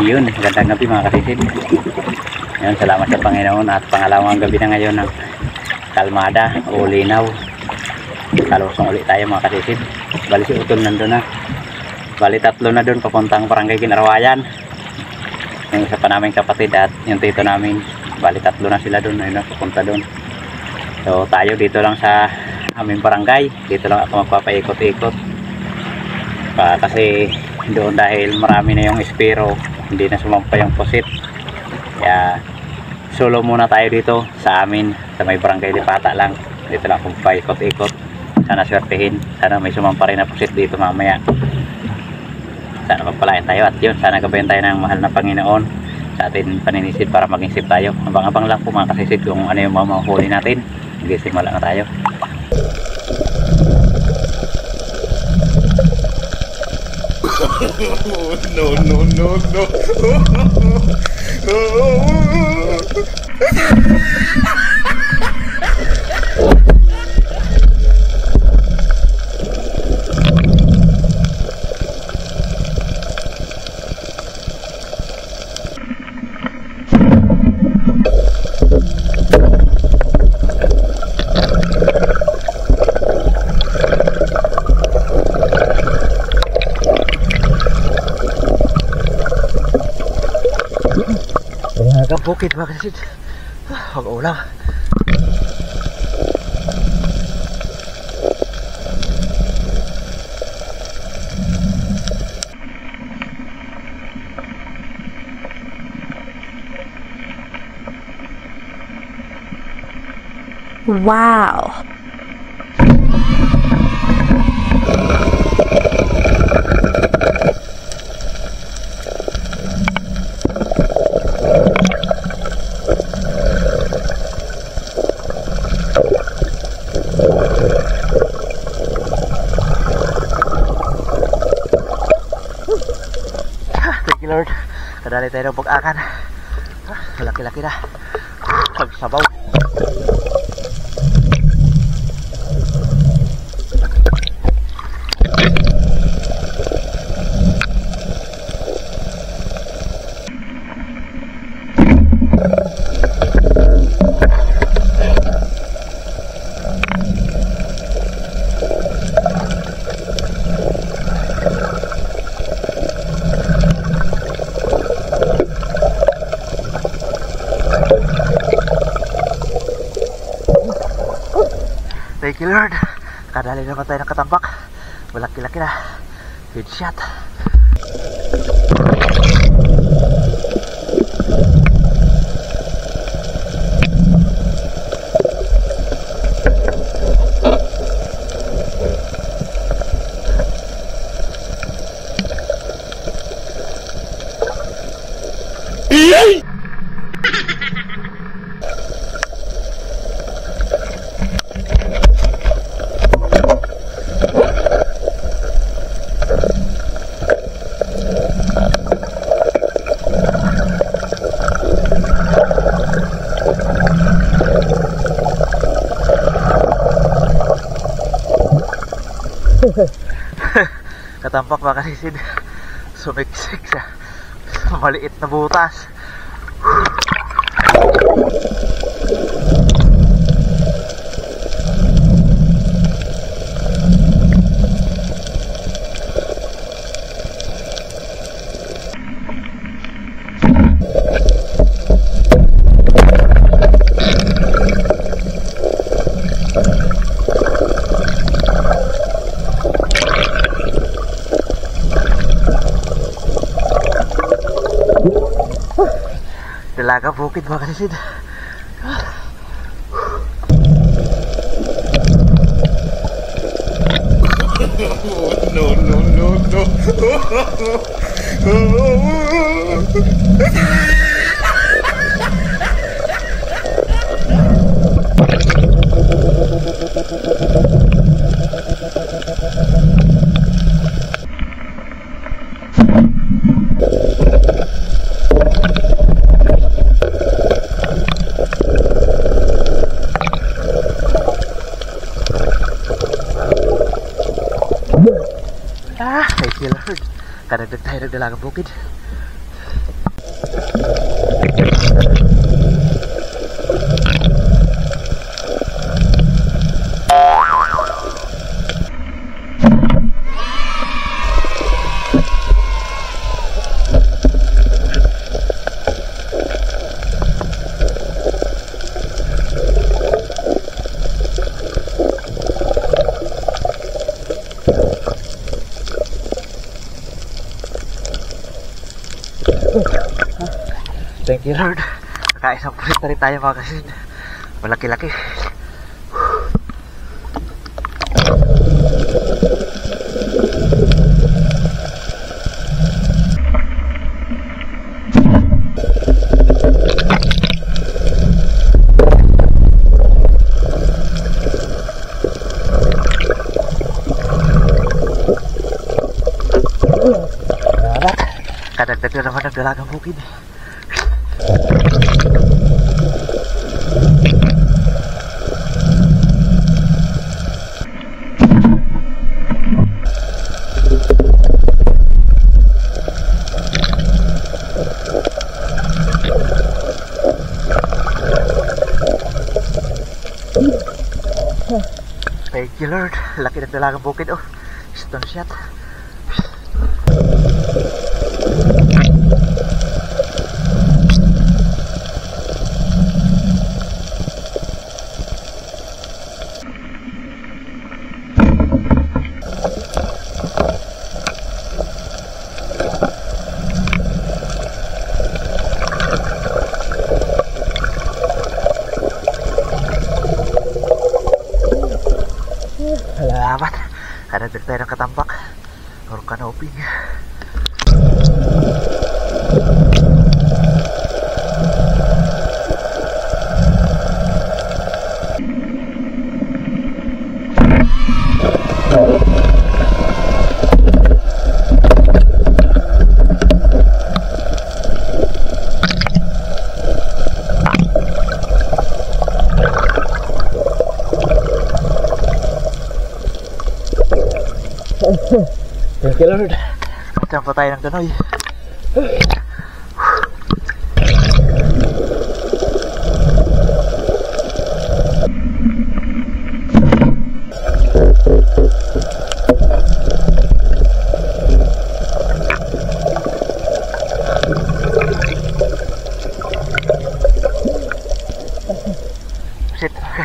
Ayun, magandang gabi mga kasisid. Ayun, salamat sa Panginoon at pangalawang gabi na ngayon ng kalmada o linaw. Kalusong ulit tayo mga kasisid. Bali si Utol nandun na. Bali tatlo na doon papuntang Barangay Ginarawayan. Yung isa pa naming kapatid at yung tito namin. Bali tatlo na sila doon. Ayun na, papunta doon. So tayo dito lang sa aming barangay. Dito lang ako magpapaikot-ikot. Kasi doon dahil marami na yung espiro, hindi na sumampa yung pusit. Kaya solo muna tayo dito sa amin, sa may barangay Lipata lang. Dito lang ako paikot-ikot. Sana swertehin, sana may sumampa rin na pusit dito mamaya. Sana magpalain tayo at yun, sana gabayan tayo ng mahal na Panginoon sa atin paninisid para maging safe tayo. Abang-abang lang po mga kasisid kung ano yung mamahuli natin. Magsimula na tayo. No, no, no, no. Bukid mga kasisid, mag-ulam. Wow. Lord, kadali tayo ng pag-akan. Malaki-laki na. Pagsabaw. Thank you Lord. Kadali naman tayo ng katambak. Malaki-laki na. Good shot. Katampak mga kasisid, sumiksik sa maliit na butas. Dalaga bukid mga kasisid. No, no, no, no. Thank you Lord. Kadagdag tayo ng dalagang bukid. Thank you Lord. Nakaisang pusit na rin tayo mga kasid. Malaki-laki. Kadagdag na naman ang dalagang bukid. Thank you Lord. Laki ng dalagang bukid. Oh, stone shot. Salamat. Kadagdag tayo ng katambak or kanoping. Thank you Lord. Matang pa tayo ng danoy.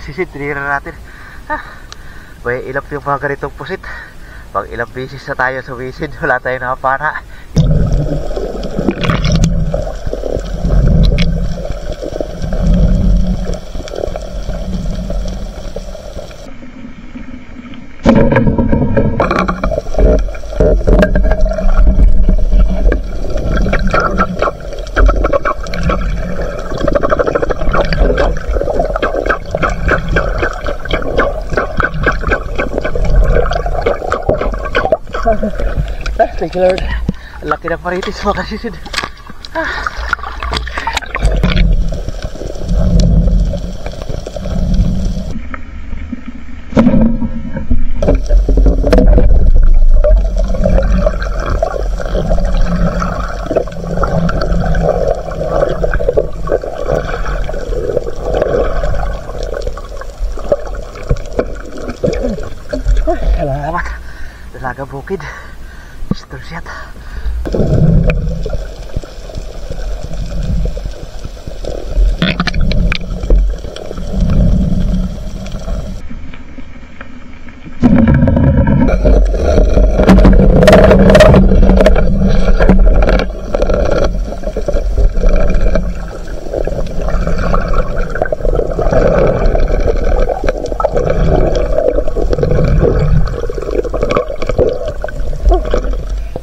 Pusit, tinira natin. May ilap yung mga ganitong pusit. Pag ilang beses na tayo sa wisin, wala tayong nakapana. Thank you Lord. Laki ng paritis mga kasisid. Salamat. Dalaga bukid. Tersiat.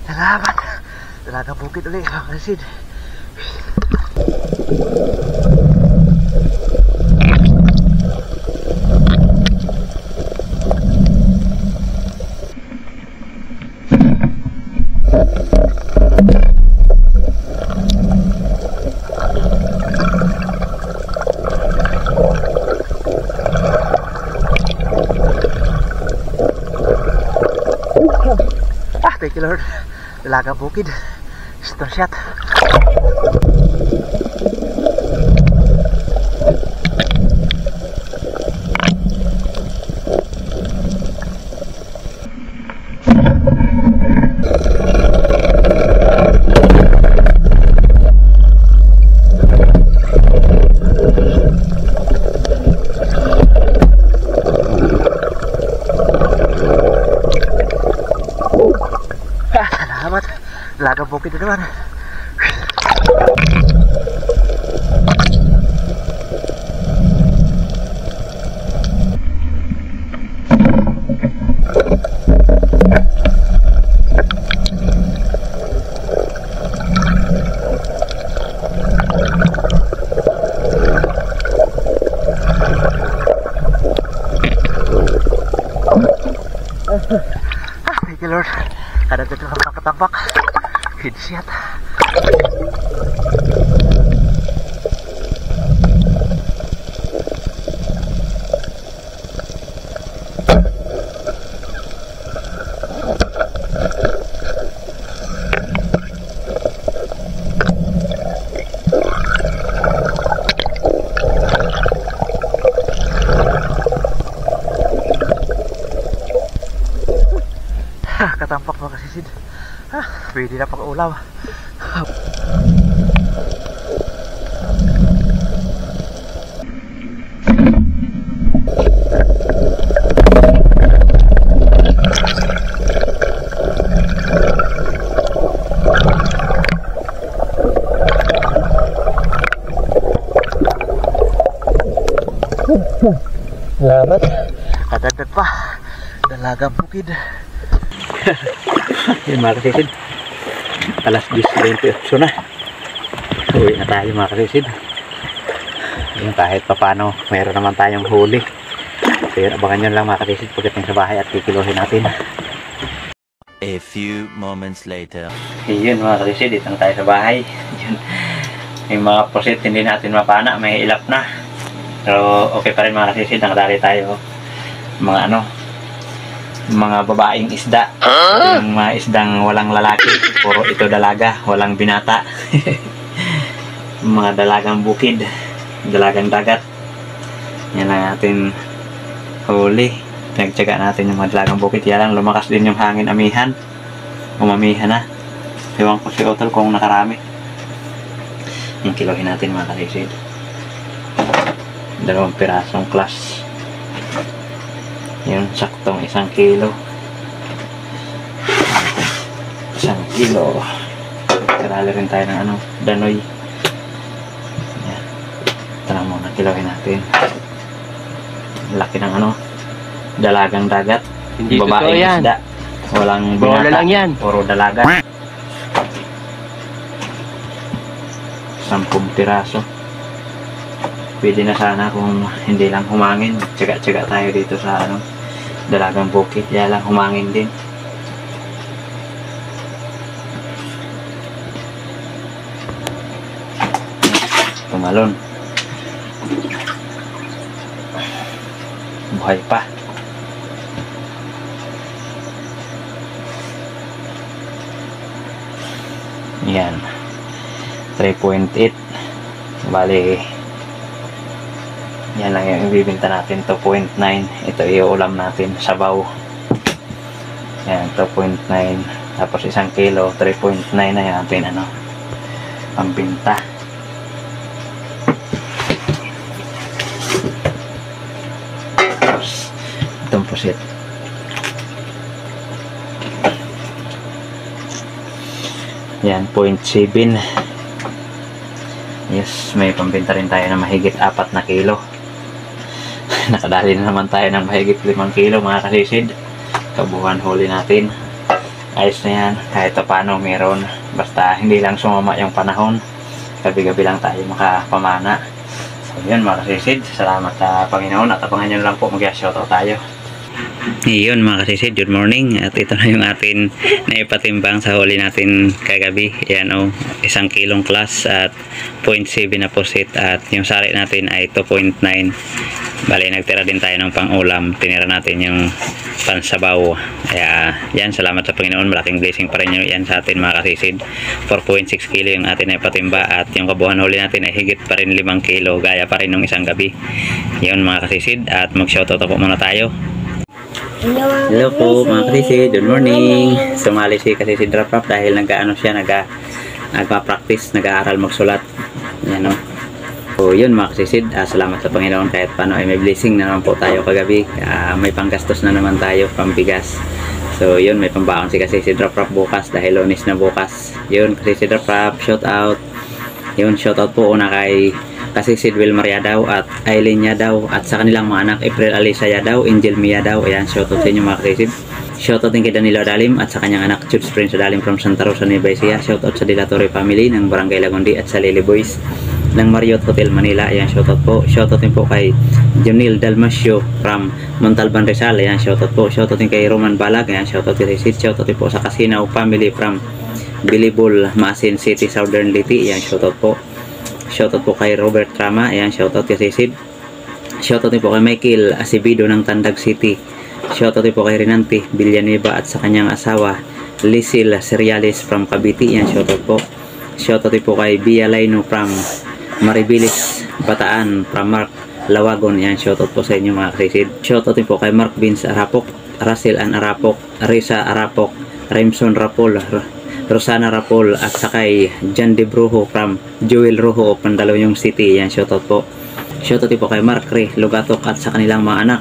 Salamat. Dalagang bukid ulit mga kasid. Thank you Lord. Dalagang bukid. Stone shot. Salamat. Dalagang bukid na naman. Thank you Lord. Kadagdag lang mga katambak. Hidsiat. Katampak mga kasisid. Pwede na pang ulam. Salamat. Kadagdag pa. Dalagang bukid. Yun mga kasisid, alas 10:28 na. Uwi na tayo mga kasisid. Yun, kahit papano mayroon naman tayong huli. So yun, abangan nyo lang mga kasisid pagdating sa bahay at kikiluhin natin. A few moments later. Yun mga kasisid, dito na tayo sa bahay. Yun, yung mga pusit hindi natin mapana, may ilap na. Pero okay pa rin mga kasisid, nakadali tayo mga babaeng isda. Yung mga isdang walang lalaki, puro ito dalaga, walang binata. Mga dalagang bukid, dalagang dagat. Yan ang ating huli. Pinagtyaga natin yung mga dalagang bukid. Yan lang, lumakas din yung hangin amihan. Umamihan na. Ewan ko si Otol kung nakarami. Yung kilohin natin mga kasisid. 2 pirasong class. Yun, saktong 1 kilo. 1 kilo. Karali rin tayo ng danoy. Yan. Ito na muna, kilohin natin. Laki ng dalagang dagat. Hindi babaeng isda. Walang Bola binata. lang yan. Puro dalaga. 10 piraso. Pwede na sana kung hindi lang humangin. Tsaga-tsaga tayo dito sa dalagang bukid. Kaya lang humangin din. Tumalon. Buhay pa. Yan. 3.8. Bali, yan lang yung ibibinta natin. 2.9. Ito iulam natin, sabaw. Yan, 2.9. Tapos 1 kilo, 3.9 na yung atin pambinta. Tapos itong pusit. Yan, 0.7. Yes, may pambinta rin tayo na mahigit 4 na kilo. Nakadali na naman tayo ng mahigit 5 kilo mga kasisid. Kabuuan huli natin. Ayos na yan, kahit paano meron. Basta hindi lang sumama yung panahon. Gabi-gabi lang tayo makapamana. So yun mga kasisid, salamat sa Panginoon. At abangan nyo lang po, mag-shoutout tayo. Iyon mga kasisid, good morning. At ito na yung atin na ipatimbang sa huli natin kagabi. Yan 1 kilong class at 0.7 na pusit. At yung sari natin ay 2.9. Bali, nagtira din tayo ng pang-ulam. Tinira natin yung pansabaw. Kaya yan, salamat sa Panginoon. Malaking blessing pa rin yan sa atin mga kasisid. 4.6 kilo yung atin na ipatimba. At yung kabuuan huli natin ay higit pa rin 5 kilo. Gaya pa rin nung isang gabi. Yun mga kasisid. At mag-shoutout po muna tayo. Hello po mga kasisid, good morning. Sumali si kasisid Rap dahil nagpa-practice, nag-aaral magsulat. Yan So yun mga kasisid, salamat sa Panginoon kahit paano ay may blessing na naman po tayo kagabi. May panggastos na naman tayo, pambigas. So yun, may pambaon si kasisid Rap bukas dahil Lunes na bukas. Yun, kasisid Rap, shout out. Yun, shout out po una kay Kasisid Wilmar Yadaw at Aileen Yadaw at sa kanilang mga anak April Alisa Yadaw, Angel Mia Yadaw. Ayan, shoutout sa inyo mga kasisid. Shoutout din kay Danilo Adalim at sa kanyang anak Judes Prince Adalim from Santa Rosa, Nueva Ecija. Shoutout sa Dilatore family ng Barangay Lagundi at sa Lily Boys. ng Marriott Hotel Manila. Ayan, shoutout po. Shoutout din po kay Junil Dalmasio from Montalban Rizal. Ayan, shoutout po. Shoutout din kay Roman Balag. Ayan, shoutout din kay Sid. Shoutout din po sa Casino family from Bilibol, Maasin City, Southern Liti. Ayan, shoutout po. Shoutout po kay Robert Trama. Ayan, shoutout kay Sid. Shoutout din po kay Michael Acevedo ng Tandag City. Shoutout din po kay Renante Villanueva at sa kanyang asawa Lisil Seriales from Cavite. Yan, shoutout po. Shoutout din po kay Bia Laino from Maribilis, Bataan, from Mark Lawagon. Yan, shoutout po sa inyo mga kasisid. Shoutout din po kay Mark Vince Arapok, Russell Ann Arapok, Risa Arapok, Remson Rapol, Rosana Rapol at sakay Jan De Brujo from Joel Rojo of Mandaluyong City. Yan, shoutout po. Shoutout din po kay Mark Ray Lugatok at sa kanilang mga anak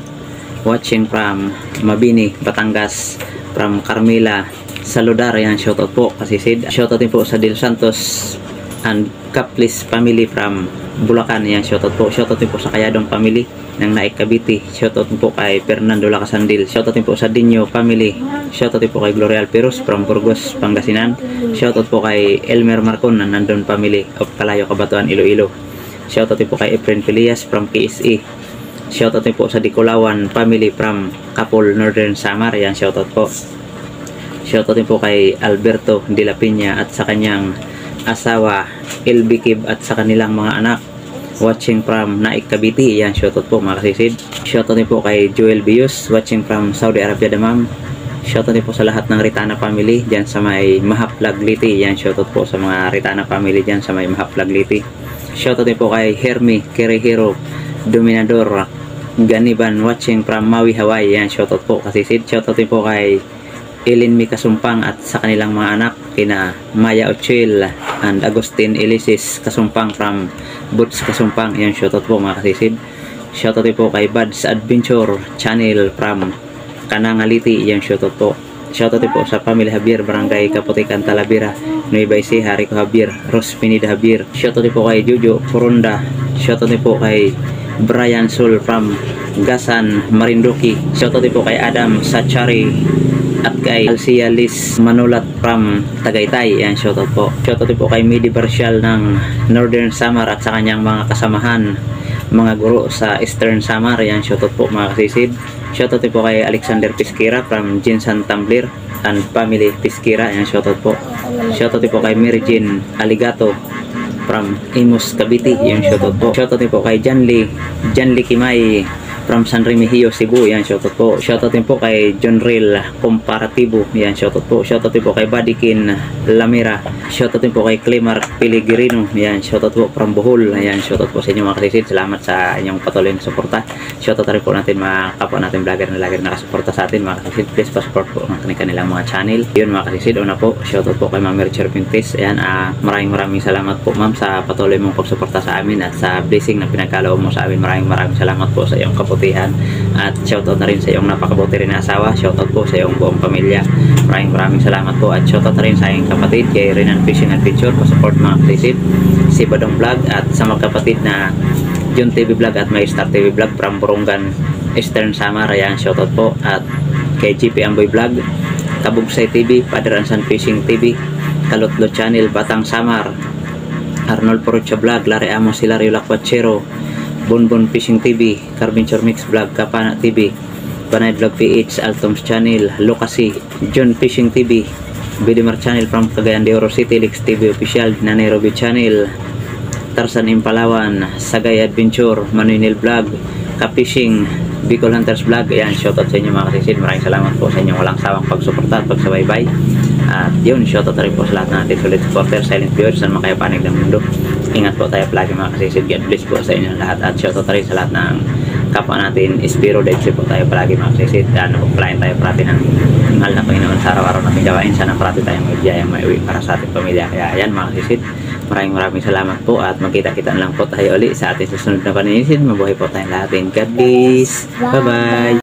watching from Mabini, Batangas, from Carmela Saludar. Yan, shoutout po kasisid. Shoutout din po sa Del Santos and Caplis family from Bulacan. Yan, shoutout po. Shoutout din po sa Kayadong family ng Naik Cavite. Shoutout din po kay Fernando Lacasandil. Shoutout din po sa Dinyo family. Shoutout din po kay Gloria Alperos from Burgos, Pangasinan. Shoutout po kay Elmer Marcon ng Nandon family of Calayo, Cabatuan, Iloilo. Shoutout din po kay Efren Pilias from KSE. Shoutout din po sa Diculawan family from Kapol, Northern Samar. Yan, shoutout po. Shoutout din po kay Alberto De La Piña at sa kanyang asawa LB Kib at sa kanilang mga anak watching from Naik Cavite. Yan, shoutout po mga kasisid. Shoutout din po kay Joel Bius watching from Saudi Arabia, Damam. Shoutout din po sa lahat ng Ritana family dyan sa may Mahaplag Liti. Yan, shoutout po sa mga Ritana family dyan sa may Mahaplag Liti. Shoutout din po kay Hermi Kirihiro Dominador Ganiban watching from Maui, Hawaii. Yan, shoutout po kasisid. Shoutout din po kay Elin Mika Sumpang at sa kanilang mga anak kina Maya Ochil and Agustin Elisis Kasumpang from Boots Kasumpang. Yan, shoutout po mga kasisid. Shoutout din po kay Buds Adventure Channel from Kanangaliti. Yan, shoutout po. Shoutout din po sa Family Javier, Barangay Kaputikan, Talavera, Nueva Ecija, Rico Javier, Rospinida Javier. Shoutout din po kay Jojo Coronda. Shoutout din po kay Brian Sol from Gasan, Marinduque. Shoutout din po kay Adam Sachari at kay Alcia Liz Manulat from Tagaytay. Yan, shoutout po. Shoutout din po kay Midi Barcial ng Northern Samar at sa kanyang mga kasamahan, mga guro sa Eastern Samar. Yan, shoutout po mga kasisid. Shoutout din po kay Alexander Pisquera from Jinsan Tumbler and Family Pisquera. Yan, shoutout po. Shoutout din po kay Mary Jean Aligato from Imus Cavite. Yan, shoutout po. Shoutout din po kay Janly Kimay from San Remigio, Cebu. Yan, shoutout po. Shoutout din po kay John Real Comparativo. Yan, shoutout po. Shoutout din po kay Badikin Lamira. Shoutout din po kay Clemar Pellegrino. Yan, shoutout po from Bohol. Yan, shoutout po sa inyo mga kasisid. Salamat sa inyong patuloy na suporta. Shoutout rin po natin mga kapwa natin vlogger na lagi nakasuporta sa atin mga kasisid. Please pa-support po ang kanilang mga channel. Yun mga kasisid, una po shoutout po kay Ma'am Mercher Pintes. Ayan, maraming salamat po ma'am sa patuloy mong pagsuporta sa amin at sa blessing na pinagkaloob mo sa amin. Maraming salamat po sa iyong kabutihan at shoutout na rin sa iyong napakabuti rin na asawa. Shoutout po sa iyong buong pamilya. Maraming salamat po at shoutout na rin sa iyong kapatid kay Renan Fishing Adventure po support mga kasisid, si Badong Vlog at sa magkapatid na John TV Vlog at May Star TV Vlog from Borongan, Eastern Samar. Ayan, shoutout po at kay GP Amboy Vlog, Kabugsay TV, Father and Son Fishing TV, Kalutlo Channel, Batang Samar, Arnold Porucha Vlog, Larry Amos, Hilario Lacuachero, Bonbon Fishing TV, Carventure Mix Vlog, Kapana TV, Panay Vlog PH, Altoms Channel, Lucasi, John Fishing TV, Bidimar Channel from Cagayan de Oro City, Lix TV Official, Nairobi Channel, Tarzan Impalawan, Sagay Adventure, Manuel Vlog, Kapishing, Bicol Hunters Vlog. Ayan, shoutout sa inyo mga kasisid. Maraming salamat po sa inyong walang sawang pagsuporta at pagsabaybay. At yun, shoutout rin po sa lahat ng ating solid supporter, silent viewers, saan makayapanig ng mundo. Ingat po tayo palagi mga kasisid. God bless po sa inyo lahat. At shoutout rin sa lahat ng kapwa natin. Espiro Deadly po tayo palagi mga kasisid. Pagpalain tayo parati ng mahal na Panginoon sa araw-araw natin gawain. Sana parati tayong may biyayang maiuwi para sa ating pamilya. Kaya ayan mga kasisid, maraming salamat po at magkita-kita lang po tayo uli sa ating susunod na paninisid. Mabuhay po tayong lahat. God bless. Bye-bye.